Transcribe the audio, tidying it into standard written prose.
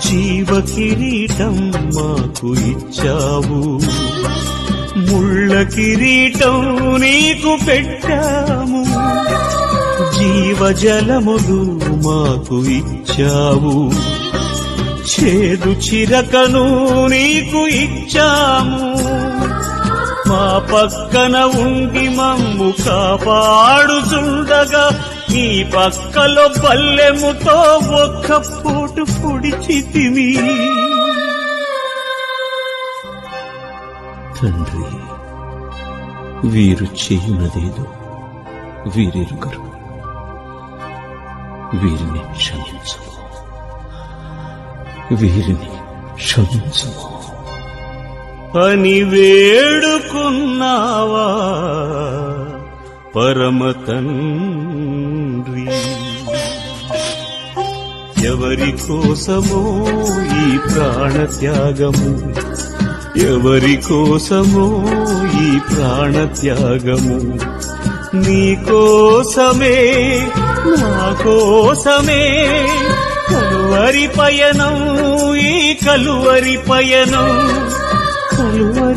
జీవ కిరీటం మాకు ఇచ్చావు, ముళ్ళ కిరీటం నీకు పెట్టాము. జీవజలములు మాకు ఇచ్చావు, చేదు చిరకను నీకు ఇచ్చాము. మా పక్కన ఉండి మమ్ము కాపాడుచుండగా నీ పక్కలో బల్లెముతో ఒక్క పోటు పొడిచితివి. తండ్రి, వీరు చేయునదేదో వీరెరుగరు, వీరిని క్షమించుము, వీరిని క్షమించుము అని వేడుకున్నావా పరమ తండ్రి. ఎవరి కోసమో ఈ ప్రాణత్యాగము, ఎవరి కోసమో ఈ ప్రాణత్యాగము, నీ కోసమే నా కోసమే. కలువరి పయనం, ఈ కలువరి పయనం, కలువరి